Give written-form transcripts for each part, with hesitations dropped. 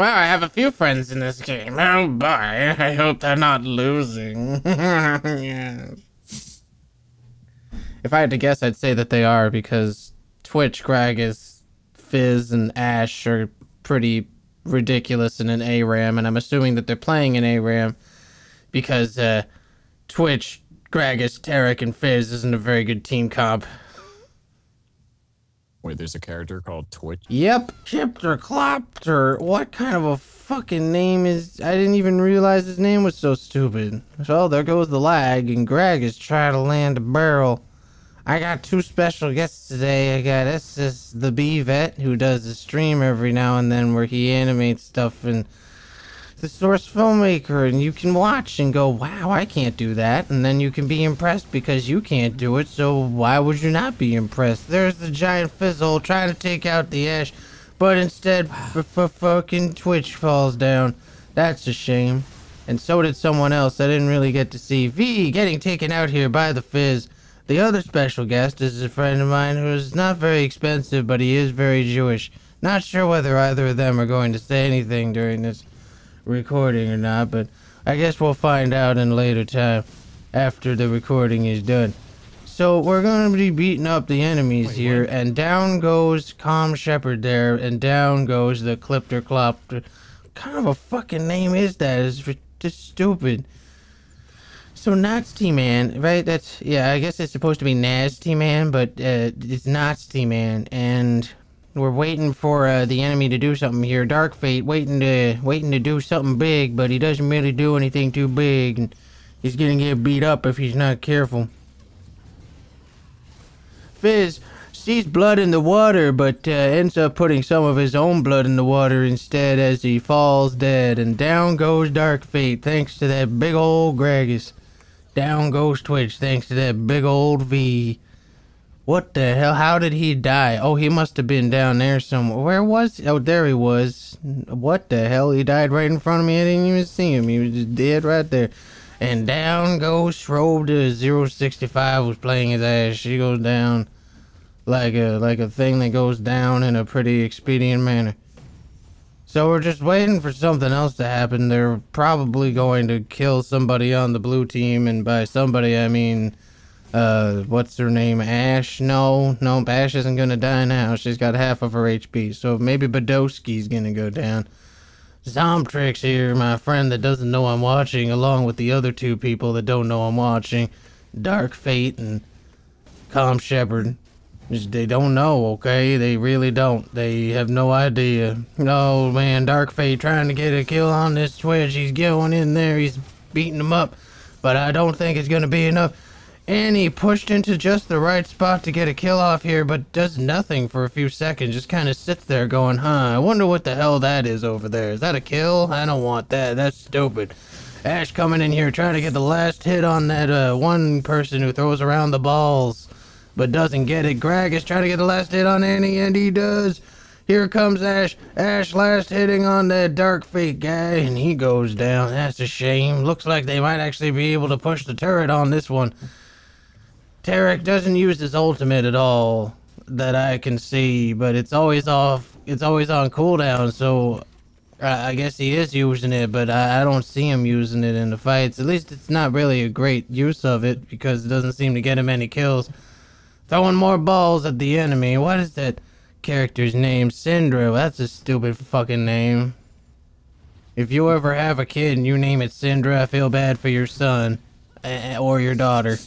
Well, I have a few friends in this game. Oh boy, I hope they're not losing. Yes. If I had to guess, I'd say that they are, because Twitch, Gragas, Fizz, and Ash are pretty ridiculous in an ARAM, and I'm assuming that they're playing in ARAM because Twitch, Gragas, Tarek, and Fizz isn't a very good team comp. Wait, there's a character called Twitch? Yep. Chipter Clopter. What kind of a fucking name is... I didn't even realize his name was so stupid. So there goes the lag, and Greg is trying to land a barrel. I got two special guests today. I got SS the Bee Vet, who does a stream every now and then where he animates stuff, and the Source Filmmaker, and you can watch and go, wow, I can't do that, and then you can be impressed because you can't do it, so why would you not be impressed? There's the giant fizzle trying to take out the Ash, but instead fucking Twitch falls down. That's a shame. And so did someone else I didn't really get to see. V getting taken out here by the Fizz. The other special guest is a friend of mine who is not very expensive, but he is very Jewish. Not sure whether either of them are going to say anything during this recording or not, but I guess we'll find out in a later time after the recording is done. So we're going to be beating up the enemies here, and down goes Calm Shepherd there, and down goes the Clipter Clopter. What kind of a fucking name is that? It's just stupid. So Nasty Man, right? That's, yeah, I guess it's supposed to be Nasty Man, but it's Nasty Man, and we're waiting for the enemy to do something here. Dark Fate waiting to do something big, but he doesn't really do anything too big, and he's gonna get beat up if he's not careful. Fizz sees blood in the water, but ends up putting some of his own blood in the water instead as he falls dead, and down goes Dark Fate thanks to that big old Gragas. Down goes Twitch thanks to that big old V. What the hell? How did he die? Oh, he must have been down there somewhere. Where was he? Oh, there he was. What the hell? He died right in front of me. I didn't even see him. He was just dead right there. And down goes Shrobe to 065 who's playing his ass. She goes down like a thing that goes down in a pretty expedient manner. So we're just waiting for something else to happen. They're probably going to kill somebody on the blue team, and by somebody I mean, what's her name? Ash? No, Ash isn't gonna die now. She's got half of her HP, so maybe Badowski's gonna go down. Zombtrix here, my friend that doesn't know I'm watching, along with the other two people that don't know I'm watching. Dark Fate and Calm Shepherd. They don't know, okay? They really don't. They have no idea. Oh, man, Dark Fate trying to get a kill on this Twitch. He's going in there. He's beating him up. But I don't think it's going to be enough. And he pushed into just the right spot to get a kill off here, but does nothing for a few seconds. Just kind of sits there going, huh, I wonder what the hell that is over there. Is that a kill? I don't want that. That's stupid. Ash coming in here trying to get the last hit on that one person who throws around the balls, but doesn't get it. Greg is trying to get the last hit on Annie, and he does. Here comes Ash. Ash last hitting on that Dark Fate guy, and he goes down. That's a shame. Looks like they might actually be able to push the turret on this one. Tarek doesn't use his ultimate at all that I can see, but it's always off. It's always on cooldown, so I guess he is using it, but I don't see him using it in the fights. At least it's not really a great use of it, because it doesn't seem to get him any kills. Throwing more balls at the enemy. What is that character's name? Syndra. That's a stupid fucking name. If you ever have a kid and you name it Syndra, I feel bad for your son. Or your daughter.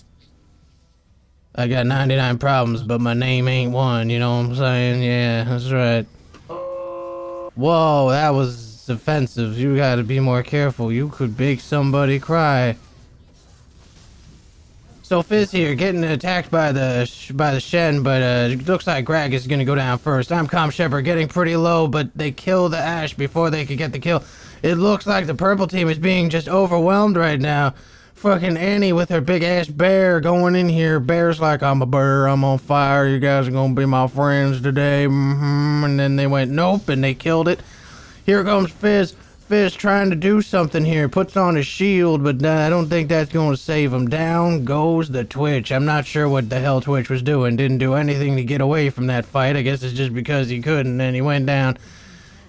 I got 99 problems, but my name ain't one, you know what I'm saying? Yeah, that's right. Whoa, that was offensive. You gotta be more careful. You could make somebody cry. So Fizz here, getting attacked by the Shen, but it looks like Greg is gonna go down first. I'm Calm Shepherd, getting pretty low, but they kill the Ash before they could get the kill. It looks like the purple team is being just overwhelmed right now. Fucking Annie with her big ass bear going in here. Bear's like, I'm a bear, I'm on fire, you guys are gonna be my friends today. And then they went, nope, and they killed it. Here comes Fizz. Fizz trying to do something here. Puts on his shield, but I don't think that's going to save him. Down goes the Twitch. I'm not sure what the hell Twitch was doing. Didn't do anything to get away from that fight. I guess it's just because he couldn't, and he went down.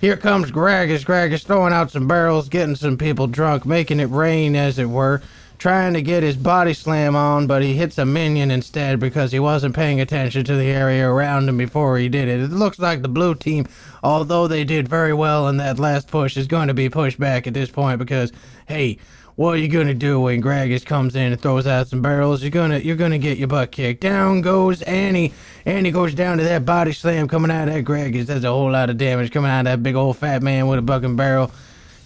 Here comes Gragas. Gragas throwing out some barrels, getting some people drunk, making it rain, as it were. Trying to get his body slam on, but he hits a minion instead because he wasn't paying attention to the area around him before he did it. It looks like the blue team, although they did very well in that last push, is going to be pushed back at this point because, hey, what are you gonna do when Gragas comes in and throws out some barrels? You're gonna get your butt kicked. Down goes Annie. Annie goes down to that body slam coming out of that Gragas. That's a whole lot of damage coming out of that big old fat man with a bucking barrel.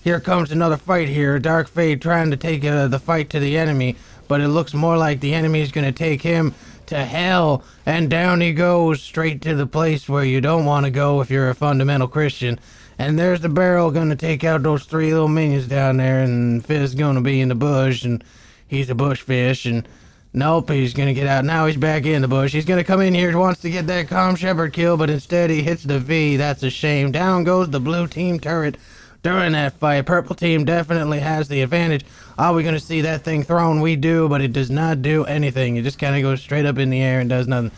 Here comes another fight here. Dark Fate trying to take the fight to the enemy, but it looks more like the enemy is gonna take him to hell, and down he goes straight to the place where you don't want to go if you're a fundamental Christian. And there's the barrel gonna take out those 3 little minions down there, and Fizz gonna be in the bush, and he's a bush fish, and nope, he's gonna get out. Now he's back in the bush. He's gonna come in here, wants to get that Calm Shepherd kill, but instead he hits the V. That's a shame. Down goes the blue team turret during that fight. Purple team definitely has the advantage. Are we gonna see that thing thrown? We do, but it does not do anything. It just kind of goes straight up in the air and does nothing.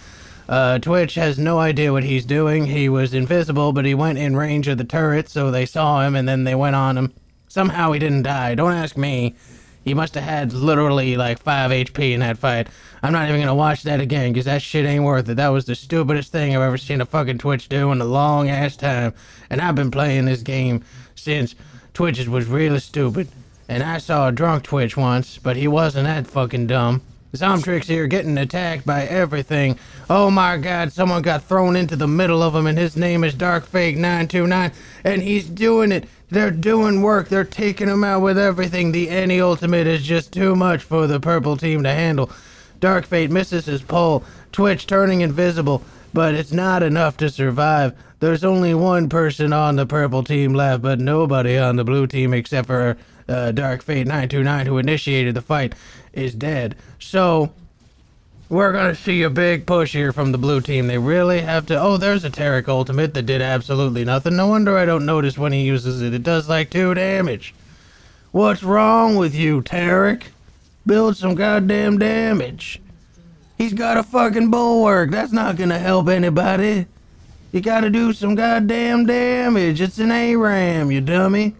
Twitch has no idea what he's doing. He was invisible, but he went in range of the turret, so they saw him, and then they went on him. Somehow he didn't die. Don't ask me. He must have had literally like 5 HP in that fight. I'm not even gonna watch that again, because that shit ain't worth it. That was the stupidest thing I've ever seen a fucking Twitch do in a long-ass time. And I've been playing this game since Twitch was really stupid. And I saw a drunk Twitch once, but he wasn't that fucking dumb. Zombtrix here getting attacked by everything. Oh my god, someone got thrown into the middle of him, and his name is DarkFake929, and he's doing it. They're doing work. They're taking him out with everything. The Annie ultimate is just too much for the purple team to handle. Dark Fate misses his pull. Twitch turning invisible, but it's not enough to survive. There's only one person on the purple team left, but nobody on the blue team except for Dark Fate 929, who initiated the fight, is dead. So we're gonna see a big push here from the blue team. They really have to. Oh, there's a Tarek ultimate that did absolutely nothing. No wonder I don't notice when he uses it. It does like 2 damage. What's wrong with you, Tarek? Build some goddamn damage. He's got a fucking bulwark. That's not gonna help anybody. You gotta do some goddamn damage. It's an ARAM, you dummy.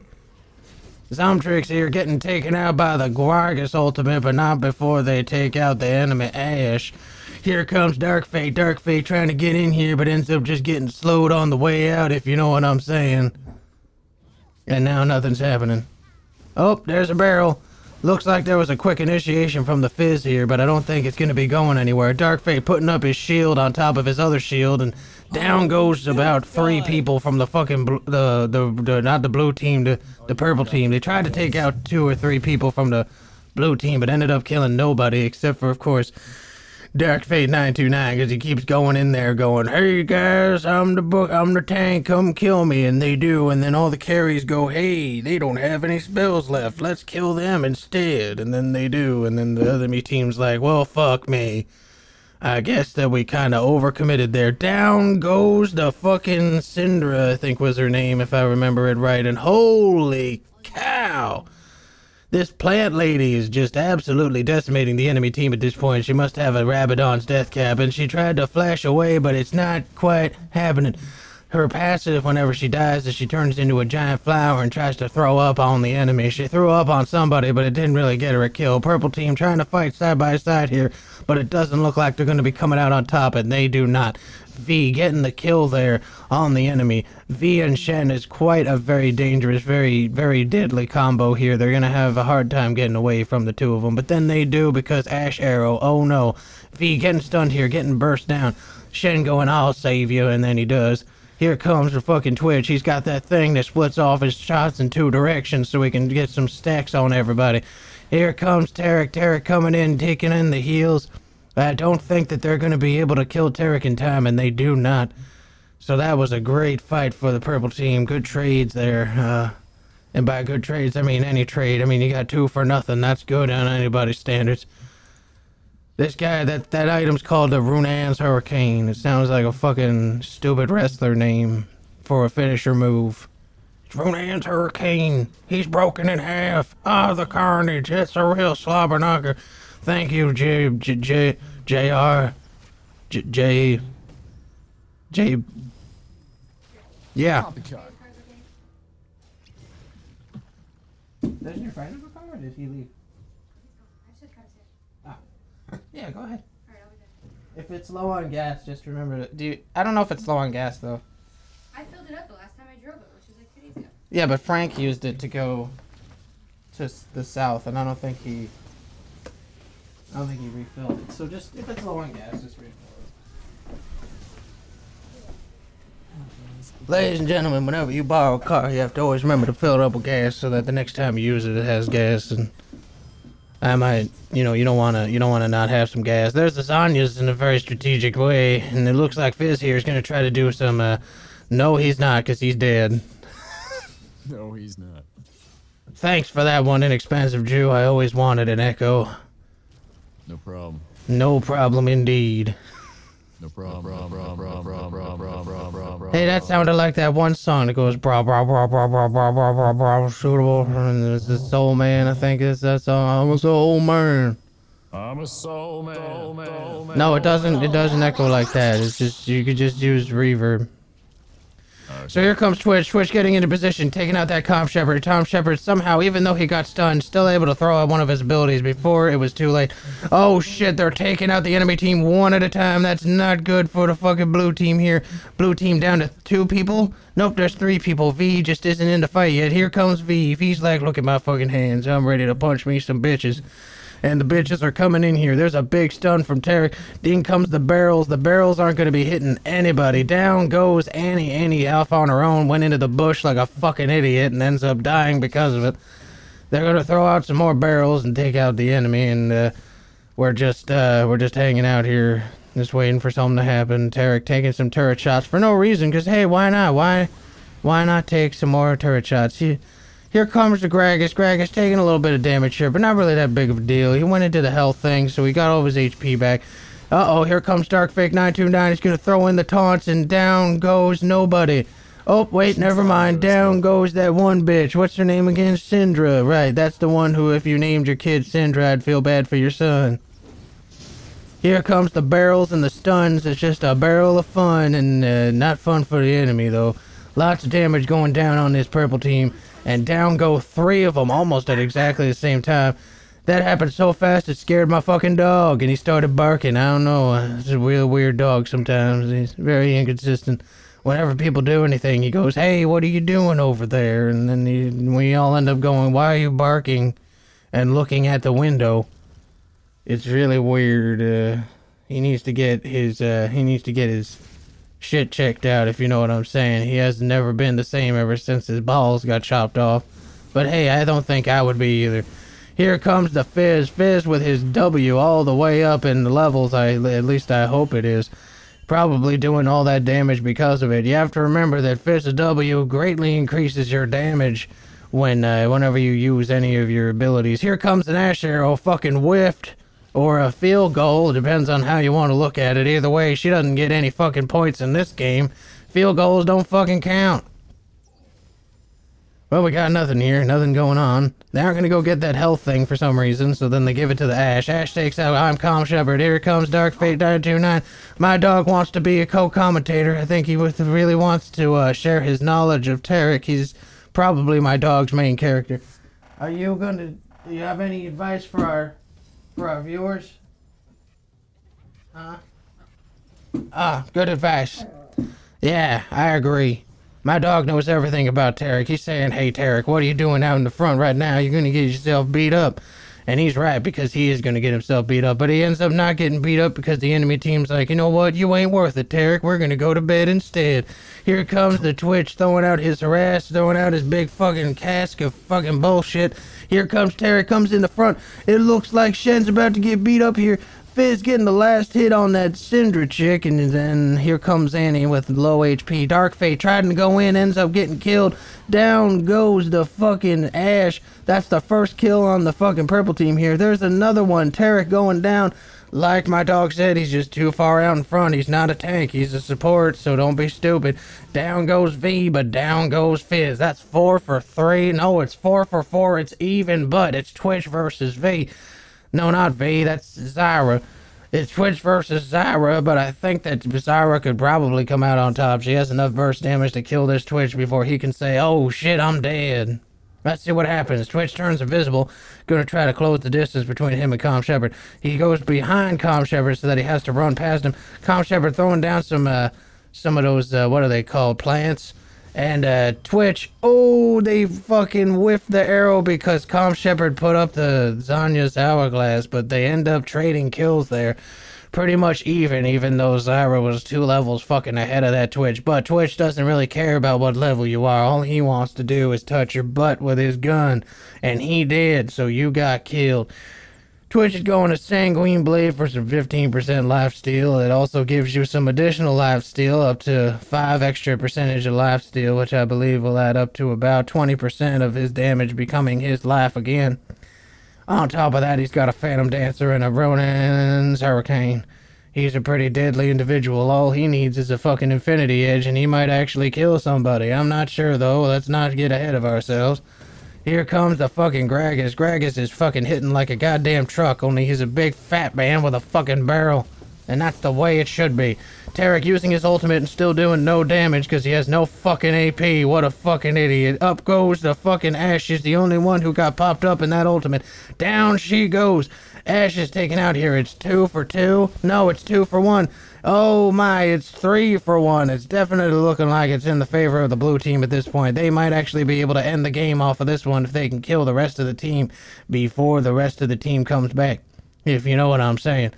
Zombtrix here getting taken out by the Gragas ultimate, but not before they take out the enemy Ash. Here comes Dark Fate. Dark Fate trying to get in here, but ends up just getting slowed on the way out, if you know what I'm saying. And now nothing's happening. Oh, there's a barrel. Looks like there was a quick initiation from the Fizz here, but I don't think it's gonna be going anywhere. Dark Fate putting up his shield on top of his other shield, and down goes about 3 people from the fucking not the blue team, the purple team. They tried to take out 2 or 3 people from the blue team, but ended up killing nobody except for, of course, Dark Fate 929, because he keeps going in there going, hey guys, I'm the tank, come kill me, and they do, and then all the carries go, hey, they don't have any spells left, let's kill them instead, and then they do, and then the enemy team's like, well, fuck me. I guess that we kind of overcommitted there. Down goes the fucking Syndra, I think was her name, if I remember it right, and holy cow! This plant lady is just absolutely decimating the enemy team at this point. She must have a Rabadon's death cap, and she tried to flash away, but it's not quite happening. Her passive, whenever she dies, is she turns into a giant flower and tries to throw up on the enemy. She threw up on somebody, but it didn't really get her a kill. Purple team trying to fight side by side here, but it doesn't look like they're going to be coming out on top, and they do not. V getting the kill there on the enemy. V and Shen is quite a very dangerous, very, very deadly combo here. They're going to have a hard time getting away from the 2 of them, but then they do because Ash Arrow, oh no. V getting stunned here, getting burst down. Shen going, I'll save you, and then he does. Here comes the fucking Twitch. He's got that thing that splits off his shots in 2 directions so he can get some stacks on everybody. Here comes Tarek. Tarek coming in, taking in the heals. I don't think that they're going to be able to kill Tarek in time, and they do not. So that was a great fight for the purple team. Good trades there. And by good trades, I mean any trade. I mean, you got 2 for nothing. That's good on anybody's standards. This guy, that item's called the Runan's Hurricane. It sounds like a fucking stupid wrestler name for a finisher move. It's Runan's Hurricane. He's broken in half. Ah, the carnage. It's a real slobber knocker. Thank you, J. Yeah. Doesn't your friend have a car, or did he leave? I just cut his hair. Oh. Yeah, go ahead. Alright, I'll be back. If it's low on gas, just remember to I don't know if it's low on gas though. I filled it up the last time I drove it, which was like 2 days ago. Yeah, but Frank used it to go to the south, and I don't think he refilled it. So just if it's low on gas, just refill it. Ladies and gentlemen, whenever you borrow a car, you have to always remember to fill it up with gas so that the next time you use it, it has gas. And I might, you don't wanna not have some gas. There's lasagnas in a very strategic way, and it looks like Fizz here is gonna try to do some. No, he's not, 'cause he's dead. No, he's not. Thanks for that one, inexpensive Jew. I always wanted an echo. No problem. No problem indeed. No problem. Hey, that sounded like that one song that goes bra bra bra bra bra bra bra bra bra suitable. And it's the Soul Man, I think it's that song. I'm a soul man. I'm a soul man. No, it doesn't echo like that. It's just, you could just use reverb. So here comes Twitch. Twitch getting into position, taking out that Tom Shepard. Tom Shepard somehow, even though he got stunned, still able to throw out one of his abilities before it was too late. Oh shit, they're taking out the enemy team one at a time. That's not good for the fucking blue team here. Blue team down to 2 people. Nope, there's 3 people. V just isn't in the fight yet. Here comes V. V's like, look at my fucking hands. I'm ready to punch me some bitches. And the bitches are coming in here. There's a big stun from Tarek. In comes the barrels. The barrels aren't going to be hitting anybody. Down goes Annie. Annie off on her own. Went into the bush like a fucking idiot and ends up dying because of it. They're going to throw out some more barrels and take out the enemy. And we're just hanging out here. Just waiting for something to happen. Tarek taking some turret shots for no reason. Because, hey, why not? Why not take some more turret shots? Here comes the Gragas. Gragas taking a little bit of damage here, but not really that big of a deal. He went into the health thing, so he got all of his HP back. Uh-oh, here comes Darkfake929. He's going to throw in the taunts, and down goes nobody. Oh, wait, never mind. Down goes that one bitch. What's her name again? Syndra. Right, that's the one who, if you named your kid Syndra, I'd feel bad for your son. Here comes the barrels and the stuns. It's just a barrel of fun, and not fun for the enemy, though. Lots of damage going down on this purple team. And down go 3 of them almost at exactly the same time. That happened so fast it scared my fucking dog, and he started barking. I don't know, it's a real weird dog sometimes. He's very inconsistent. Whenever people do anything, he goes, hey, what are you doing over there? And then we all end up going, why are you barking? And looking at the window. It's really weird. He needs to get his shit checked out, if you know what I'm saying. He has never been the same ever since his balls got chopped off. But hey, I don't think I would be either. Here comes the Fizz. Fizz with his W all the way up in the levels, at least I hope it is. Probably doing all that damage because of it. You have to remember that Fizz's W greatly increases your damage whenever you use any of your abilities. Here comes an Ash Arrow, fucking whiffed. Or a field goal, it depends on how you want to look at it. Either way, she doesn't get any fucking points in this game. Field goals don't fucking count. Well, we got nothing here, nothing going on. They aren't gonna go get that health thing for some reason, so then they give it to the Ash. Ash takes out, I'm Calm Shepherd. Here comes Darkfate929. My dog wants to be a co-commentator. I think he really wants to share his knowledge of Tarek. He's probably my dog's main character. Do you have any advice for our viewers? Good advice. Yeah, I agree. My dog knows everything about Tarek. He's saying, hey Tarek, what are you doing out in the front right now? You're gonna get yourself beat up. And he's right, because he is gonna get himself beat up. But he ends up not getting beat up because the enemy team's like, you know what, you ain't worth it, Tarek. We're gonna go to bed instead. Here comes the Twitch throwing out his harass, throwing out his big fucking cask of fucking bullshit. Here comes Tarek, comes in the front. It looks like Shen's about to get beat up here. Fizz getting the last hit on that Syndra chick, and then here comes Annie with low HP. Darkfate trying to go in, ends up getting killed. Down goes the fucking Ash. That's the first kill on the fucking purple team here. There's another one. Tarek going down. Like my dog said, he's just too far out in front. He's not a tank. He's a support, so don't be stupid. Down goes V, but down goes Fizz. That's 4 for 3. No, it's 4 for 4. It's even, but it's Twitch versus V. No, not V. That's Zyra. It's Twitch versus Zyra, but I think that Zyra could probably come out on top. She has enough burst damage to kill this Twitch before he can say, oh shit, I'm dead. Let's see what happens. Twitch turns invisible. Gonna try to close the distance between him and Calm Shepherd. He goes behind Calm Shepherd so that he has to run past him. Calm Shepherd throwing down some of those, what are they called, plants? And Twitch, oh, they fucking whiffed the arrow because Calm Shepherd put up the Zanya's hourglass, but they end up trading kills there. Pretty much even though Zyra was 2 levels fucking ahead of that Twitch. But Twitch doesn't really care about what level you are. All he wants to do is touch your butt with his gun. And he did, so you got killed. Twitch is going to Sanguine Blade for some 15% lifesteal. It also gives you some additional lifesteal, up to 5 extra percentage of lifesteal, which I believe will add up to about 20% of his damage becoming his life again. On top of that, he's got a Phantom Dancer and a Ronin's Hurricane. He's a pretty deadly individual. All he needs is a fucking Infinity Edge, and he might actually kill somebody. I'm not sure, though. Let's not get ahead of ourselves. Here comes the fucking Gragas. Gragas is fucking hitting like a goddamn truck, only he's a big fat man with a fucking barrel. And that's the way it should be. Tarek using his ultimate and still doing no damage because he has no fucking AP. What a fucking idiot. Up goes the fucking Ash. She's the only one who got popped up in that ultimate. Down she goes. Ash is taken out here. It's 2 for 2. No, it's 2 for 1. Oh my, it's 3 for 1. It's definitely looking like it's in the favor of the blue team at this point. They might actually be able to end the game off of this one if they can kill the rest of the team before the rest of the team comes back. If you know what I'm saying.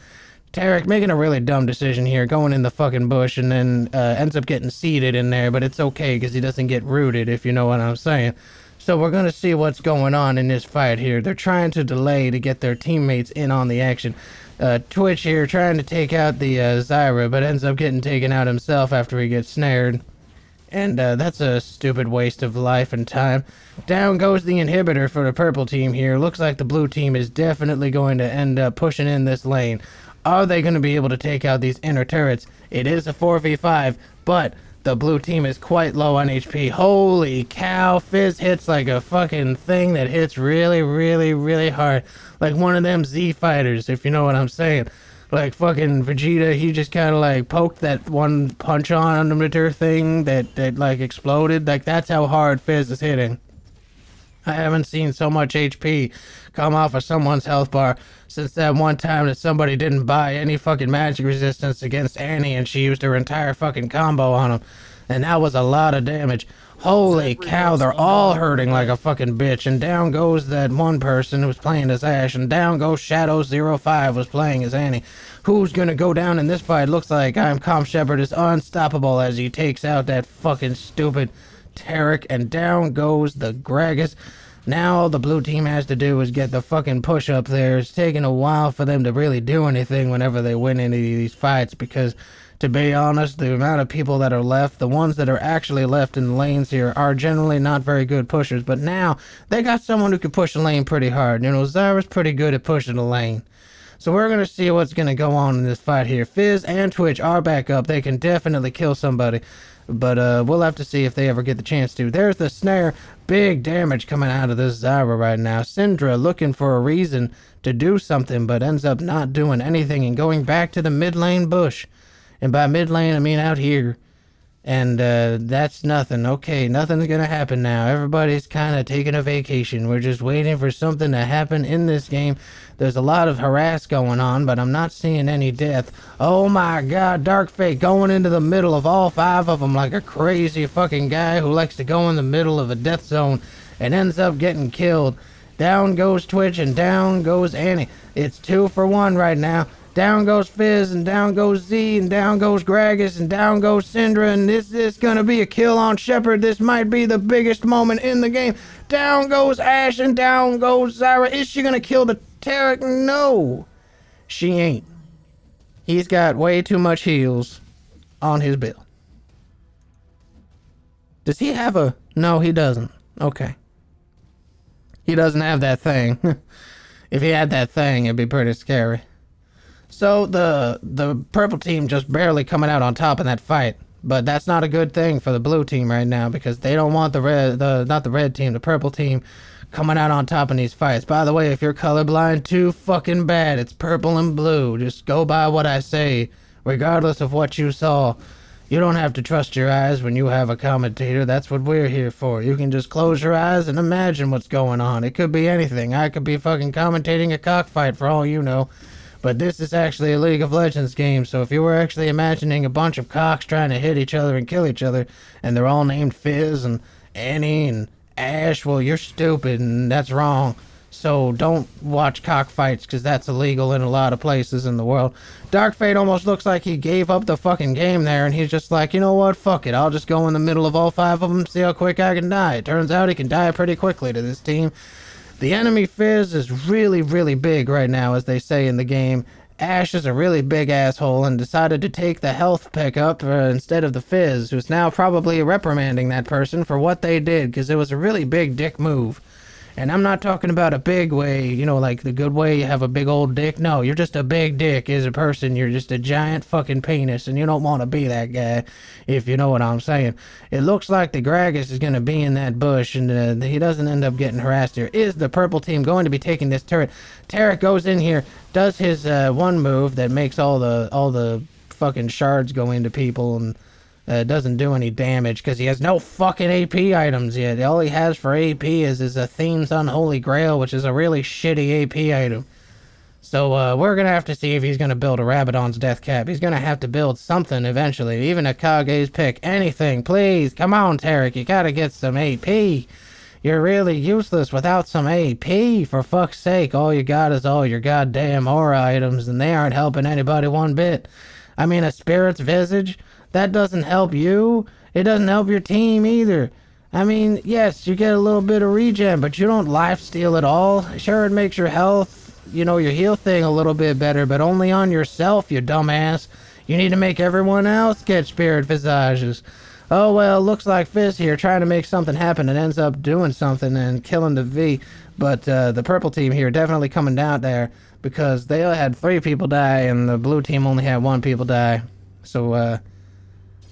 Tarek making a really dumb decision here, going in the fucking bush and then ends up getting seated in there, but it's okay because he doesn't get rooted, if you know what I'm saying. So we're going to see what's going on in this fight here. They're trying to delay to get their teammates in on the action. Twitch here trying to take out the Zyra, but ends up getting taken out himself after he gets snared. And that's a stupid waste of life and time. Down goes the inhibitor for the purple team here. Looks like the blue team is definitely going to end up pushing in this lane. Are they going to be able to take out these inner turrets? It is a 4v5, but the blue team is quite low on HP. Holy cow, Fizz hits like a fucking thing that hits really, really, really hard. Like one of them Z fighters, if you know what I'm saying. Like fucking Vegeta, he just kind of like poked that one punch on emitter thing that like exploded. Like that's how hard Fizz is hitting. I haven't seen so much HP come off of someone's health bar since that one time that somebody didn't buy any fucking magic resistance against Annie and she used her entire fucking combo on him. And that was a lot of damage. Holy cow, they're all hurting like a fucking bitch. And down goes that one person who was playing as Ash. And down goes Shadow05 was playing as Annie. Who's gonna go down in this fight? Looks like Calm Shepherd is unstoppable as he takes out that fucking stupid Tarek, and down goes the Gragas. Now all the blue team has to do is get the fucking push up there. It's taking a while for them to really do anything whenever they win any of these fights because, to be honest, the amount of people that are left, the ones that are actually left in the lanes here, are generally not very good pushers. But now they got someone who can push the lane pretty hard. You know, Zyra's pretty good at pushing the lane. So we're going to see what's going to go on in this fight here. Fizz and Twitch are back up. They can definitely kill somebody. But we'll have to see if they ever get the chance to. There's the snare. Big damage coming out of this Zyra right now. Syndra looking for a reason to do something, but ends up not doing anything and going back to the mid lane bush. And by mid lane, I mean out here. And that's nothing. Okay, nothing's gonna happen now. Everybody's kind of taking a vacation. We're just waiting for something to happen in this game. There's a lot of harass going on, but I'm not seeing any death. Oh my god, Dark Fate going into the middle of all 5 of them like a crazy fucking guy who likes to go in the middle of a death zone and ends up getting killed. Down goes Twitch and down goes Annie. It's 2 for 1 right now. Down goes Fizz, and down goes Z, and down goes Gragas, and down goes Syndra, and this is gonna be a kill on Shepard. This might be the biggest moment in the game. Down goes Ash, and down goes Zyra. Is she gonna kill the Tarek? No, she ain't. He's got way too much heals on his bill. Does he have a... No, he doesn't. Okay. He doesn't have that thing. If he had that thing, it'd be pretty scary. So the purple team just barely coming out on top in that fight, but that's not a good thing for the blue team right now because they don't want not the red team, the purple team coming out on top in these fights. By the way, if you're colorblind, too fucking bad. It's purple and blue. Just go by what I say, regardless of what you saw. You don't have to trust your eyes when you have a commentator. That's what we're here for. You can just close your eyes and imagine what's going on. It could be anything. I could be fucking commentating a cockfight for all you know. But this is actually a League of Legends game, so if you were actually imagining a bunch of cocks trying to hit each other and kill each other, and they're all named Fizz and Annie and Ash, well, you're stupid, and that's wrong. So don't watch cockfights, because that's illegal in a lot of places in the world. Dark Fate almost looks like he gave up the fucking game there, and he's just like, you know what, fuck it, I'll just go in the middle of all 5 of them, see how quick I can die. It turns out he can die pretty quickly to this team. The enemy Fizz is really, really big right now, as they say in the game. Ash is a really big asshole and decided to take the health pickup instead of the Fizz, who's now probably reprimanding that person for what they did, because it was a really big dick move. And I'm not talking about a big way, you know, like the good way you have a big old dick. No, you're just a big dick as a person. You're just a giant fucking penis, and you don't want to be that guy, if you know what I'm saying. It looks like the Gragas is going to be in that bush, and he doesn't end up getting harassed here. Is the purple team going to be taking this turret? Tarek goes in here, does his one move that makes all the fucking shards go into people, and doesn't do any damage because he has no fucking AP items yet. All he has for AP is Athene's Unholy Grail, which is a really shitty AP item. So we're going to have to see if he's going to build a Rabadon's Death Cap. He's going to have to build something eventually, even a Kage's Pick. Anything, please. Come on, Tarek. You got to get some AP. You're really useless without some AP. For fuck's sake, all you got is all your goddamn aura items, and they aren't helping anybody one bit. I mean, a Spirit's Visage? That doesn't help you. It doesn't help your team either. I mean, yes, you get a little bit of regen, but you don't lifesteal at all. Sure, it makes your health, you know, your heal thing a little bit better, but only on yourself, you dumbass. You need to make everyone else get Spirit Visages. Oh, well, looks like Fizz here trying to make something happen and ends up doing something and killing the V. But the purple team here definitely coming down there because they had 3 people die and the blue team only had 1 people die. So,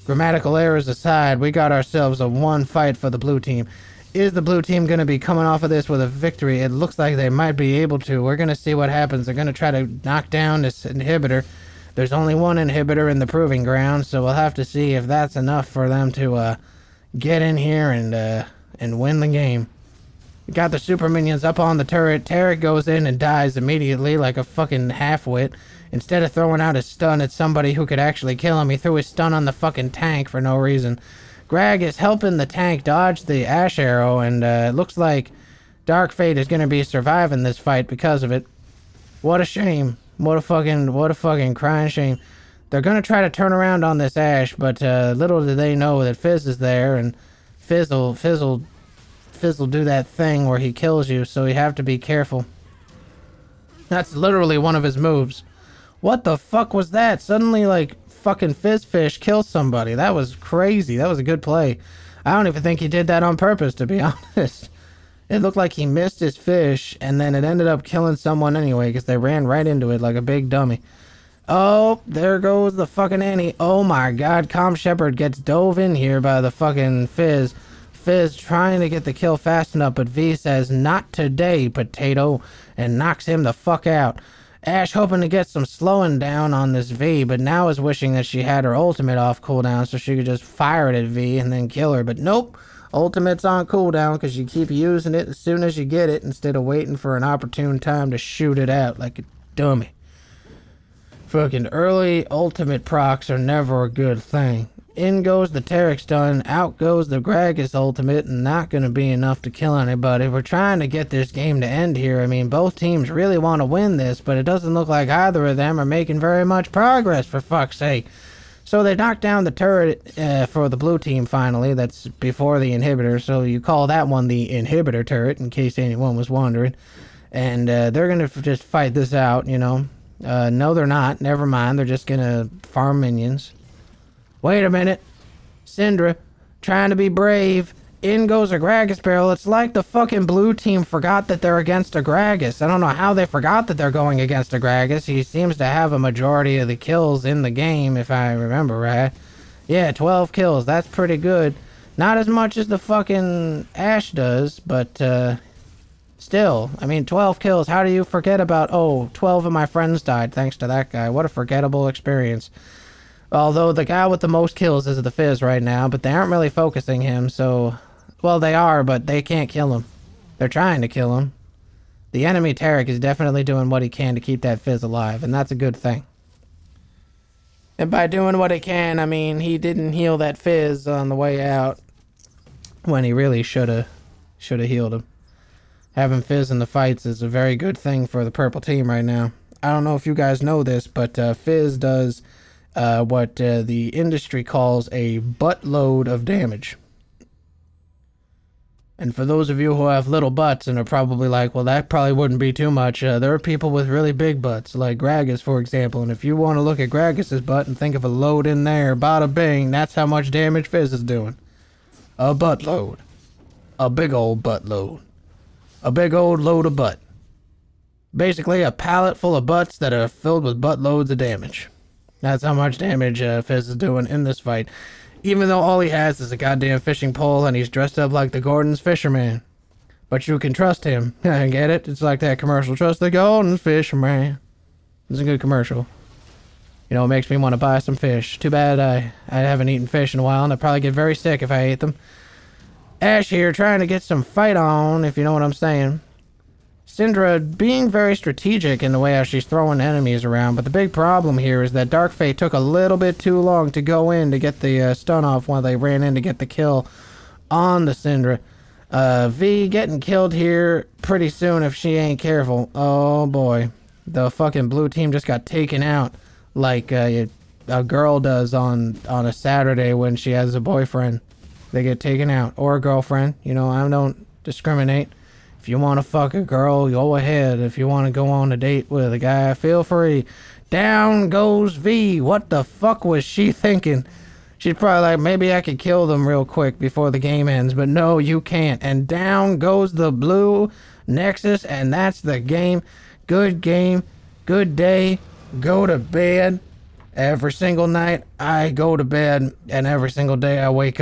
grammatical errors aside, we got ourselves a 1 fight for the blue team. Is the blue team going to be coming off of this with a victory? It looks like they might be able to. We're going to see what happens. They're going to try to knock down this inhibitor. There's only 1 inhibitor in the proving ground, so we'll have to see if that's enough for them to get in here and win the game. We got the super minions up on the turret. Tarek goes in and dies immediately like a fucking half-wit. Instead of throwing out his stun at somebody who could actually kill him, he threw his stun on the fucking tank for no reason. Greg is helping the tank dodge the Ash Arrow, and it looks like Dark Fate is going to be surviving this fight because of it. What a shame. What a fucking crying shame. They're going to try to turn around on this Ash, but little do they know that Fizz is there, and Fizz will do that thing where he kills you, so you have to be careful. That's literally one of his moves. What the fuck was that? Suddenly, like, fucking Fizzfish kills somebody. That was crazy. That was a good play. I don't even think he did that on purpose, to be honest. It looked like he missed his fish, and then it ended up killing someone anyway, because they ran right into it like a big dummy. Oh, there goes the fucking Annie. Oh my god, Calm Shepherd gets dove in here by the fucking Fizz. Fizz trying to get the kill fast enough, but V says, not today, potato, and knocks him the fuck out. Ash hoping to get some slowing down on this V, but now is wishing that she had her ultimate off cooldown so she could just fire it at V and then kill her. But nope, ultimate's on cooldown because you keep using it as soon as you get it instead of waiting for an opportune time to shoot it out like a dummy. Fucking early ultimate procs are never a good thing. In goes the Tarek stun, out goes the Gragas ultimate, and not going to be enough to kill anybody. We're trying to get this game to end here. I mean, both teams really want to win this, but it doesn't look like either of them are making very much progress, for fuck's sake. So they knocked down the turret for the blue team finally. That's before the inhibitor, so you call that one the inhibitor turret, in case anyone was wondering. And they're going to just fight this out, you know. No, they're not. Never mind. They're just going to farm minions. Wait a minute. Syndra, trying to be brave. In goes a Gragas barrel. It's like the fucking blue team forgot that they're against a Gragas. I don't know how they forgot that they're going against a Gragas. He seems to have a majority of the kills in the game, if I remember right. Yeah, 12 kills. That's pretty good. Not as much as the fucking Ash does, but still. I mean, 12 kills. How do you forget about, oh, 12 of my friends died thanks to that guy. What a forgettable experience. Although the guy with the most kills is the Fizz right now, but they aren't really focusing him, so... Well, they are, but they can't kill him. They're trying to kill him. The enemy Tarek is definitely doing what he can to keep that Fizz alive, and that's a good thing. And by doing what he can, I mean he didn't heal that Fizz on the way out when he really should have healed him. Having Fizz in the fights is a very good thing for the purple team right now. I don't know if you guys know this, but Fizz does what the industry calls a buttload of damage. And for those of you who have little butts and are probably like, well, that probably wouldn't be too much, there are people with really big butts, like Gragas, for example. And if you want to look at Gragas' butt and think of a load in there, bada bing, that's how much damage Fizz is doing. A buttload. A big old buttload. A big old load of butt. Basically, a pallet full of butts that are filled with buttloads of damage. That's how much damage Fizz is doing in this fight. Even though all he has is a goddamn fishing pole and he's dressed up like the Gordon's fisherman. But you can trust him. Get it? It's like that commercial. Trust the Gordon's fisherman. It's a good commercial. You know, it makes me want to buy some fish. Too bad I haven't eaten fish in a while and I'd probably get very sick if I ate them. Ash here trying to get some fight on, if you know what I'm saying. Syndra being very strategic in the way how she's throwing enemies around, but the big problem here is that Dark Fate took a little bit too long to go in to get the stun off while they ran in to get the kill on the Syndra. V getting killed here pretty soon if she ain't careful. Oh boy. The fucking blue team just got taken out like a girl does on a Saturday when she has a boyfriend. They get taken out. Or a girlfriend. You know, I don't discriminate. If you want to fuck a girl, go ahead. If you want to go on a date with a guy, feel free. Down goes V. What the fuck was she thinking? She's probably like, maybe I could kill them real quick before the game ends. But no, you can't. And down goes the blue Nexus, and that's the game. Good game. Good day. Go to bed. Every single night, I go to bed, and every single day I wake up.